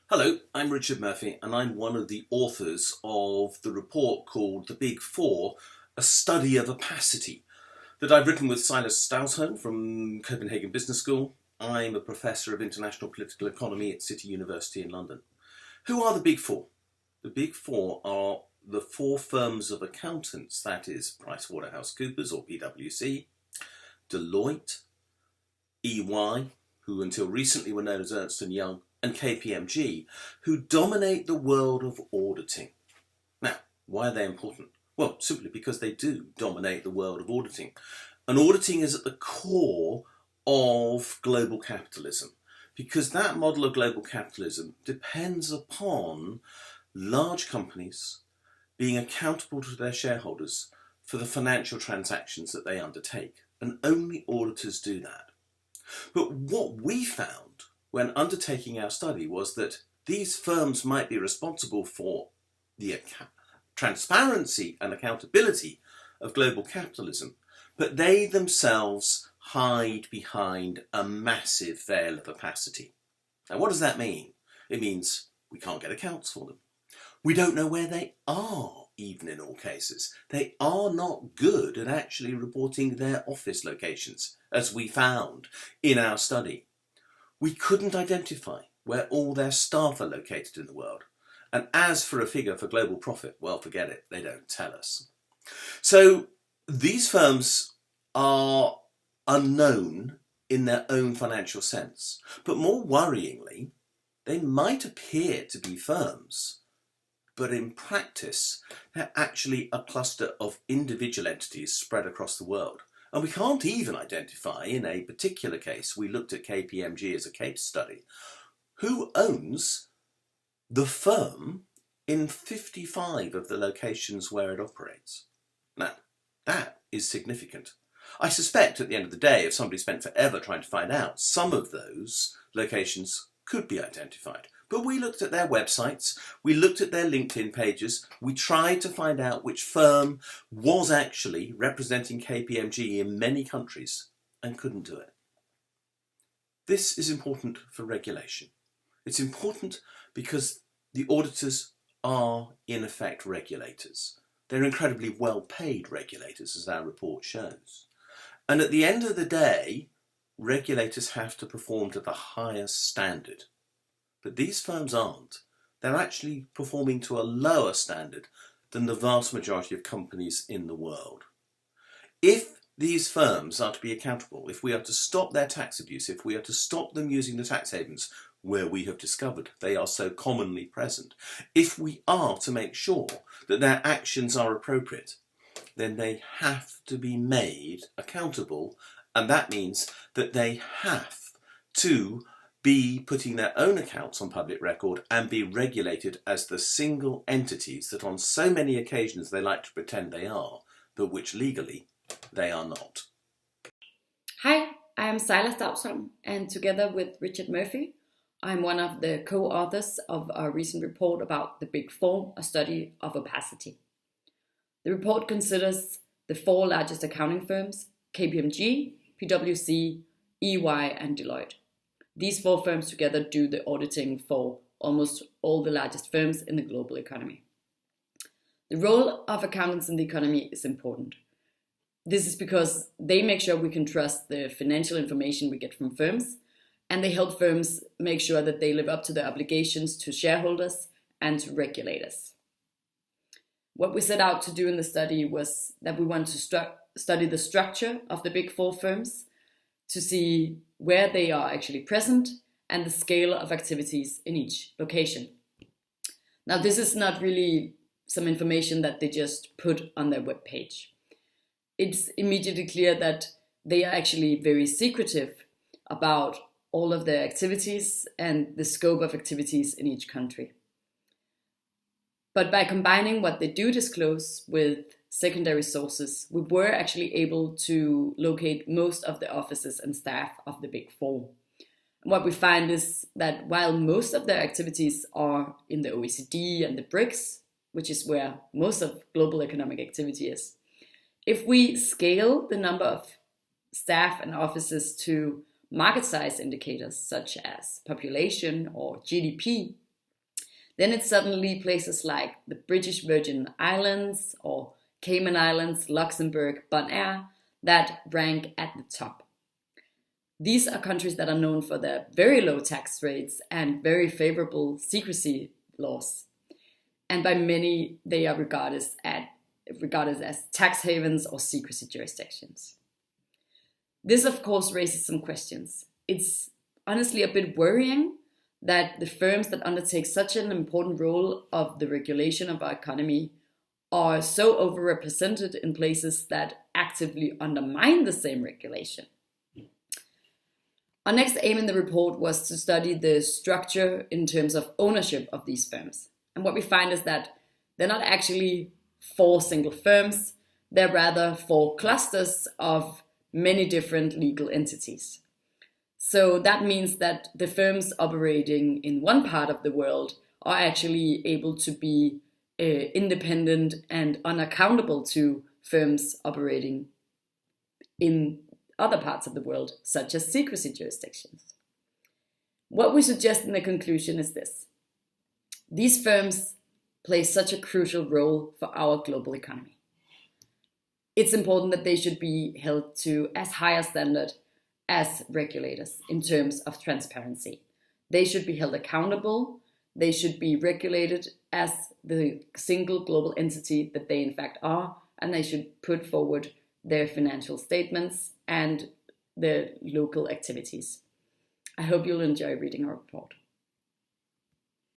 Hello, I'm Richard Murphy, and I'm one of the authors of the report called The Big Four, A Study of Opacity, that I've written with Silas Stausholm from Copenhagen Business School. I'm a professor of international political economy at City University in London. Who are the Big Four? The Big Four are the four firms of accountants, that is PricewaterhouseCoopers or PwC, Deloitte, EY, who until recently were known as Ernst & Young, and KPMG, who dominate the world of auditing. Now, why are they important? Well, simply because they do dominate the world of auditing. And auditing is at the core of global capitalism, because that model of global capitalism depends upon large companies being accountable to their shareholders for the financial transactions that they undertake. And only auditors do that. But what we found when undertaking our study was that these firms might be responsible for the transparency and accountability of global capitalism, but they themselves hide behind a massive veil of opacity. Now, what does that mean? It means we can't get accounts for them. We don't know where they are, even in all cases. They are not good at actually reporting their office locations, as we found in our study. We couldn't identify where all their staff are located in the world. And as for a figure for global profit, well, forget it, they don't tell us. So these firms are unknown in their own financial sense. But more worryingly, they might appear to be firms, but in practice, they're actually a cluster of individual entities spread across the world. And we can't even identify, in a particular case, we looked at KPMG as a case study, who owns the firm in 55 of the locations where it operates. Now, that is significant. I suspect at the end of the day, if somebody spent forever trying to find out, some of those locations could be identified. But we looked at their websites, we looked at their LinkedIn pages, we tried to find out which firm was actually representing KPMG in many countries and couldn't do it. This is important for regulation. It's important because the auditors are in effect regulators. They're incredibly well-paid regulators, as our report shows. And at the end of the day, regulators have to perform to the highest standard. But these firms aren't. They're actually performing to a lower standard than the vast majority of companies in the world. If these firms are to be accountable, if we are to stop their tax abuse, if we are to stop them using the tax havens where we have discovered they are so commonly present, if we are to make sure that their actions are appropriate, then they have to be made accountable, and that means that they have to be putting their own accounts on public record and be regulated as the single entities that on so many occasions they like to pretend they are, but which legally they are not. Hi, I am Silas Stausholm, and together with Richard Murphy, I'm one of the co-authors of our recent report about the Big Four, a study of opacity. The report considers the four largest accounting firms, KPMG, PwC, EY, and Deloitte. These four firms together do the auditing for almost all the largest firms in the global economy. The role of accountants in the economy is important. This is because they make sure we can trust the financial information we get from firms, and they help firms make sure that they live up to their obligations to shareholders and to regulators. What we set out to do in the study was that we want to study the structure of the Big Four firms to see where they are actually present and the scale of activities in each location. Now, this is not really some information that they just put on their webpage. It's immediately clear that they are actually very secretive about all of their activities and the scope of activities in each country. But by combining what they do disclose with secondary sources, we were actually able to locate most of the offices and staff of the Big Four. What we find is that while most of their activities are in the OECD and the BRICS, which is where most of global economic activity is, if we scale the number of staff and offices to market size indicators such as population or GDP, then it's suddenly places like the British Virgin Islands or Cayman Islands, Luxembourg, Bonaire that rank at the top. These are countries that are known for their very low tax rates and very favorable secrecy laws. And by many, they are regarded as tax havens or secrecy jurisdictions. This, of course, raises some questions. It's honestly a bit worrying that the firms that undertake such an important role of the regulation of our economy are so overrepresented in places that actively undermine the same regulation. Our next aim in the report was to study the structure in terms of ownership of these firms. And what we find is that they're not actually 4 single firms, they're rather 4 clusters of many different legal entities. So that means that the firms operating in one part of the world are actually able to be independent and unaccountable to firms operating in other parts of the world, such as secrecy jurisdictions. What we suggest in the conclusion is this. These firms play such a crucial role for our global economy. It's important that they should be held to as high a standard as regulators in terms of transparency. They should be held accountable. They should be regulated as the single global entity that they in fact are, and they should put forward their financial statements and their local activities. I hope you'll enjoy reading our report.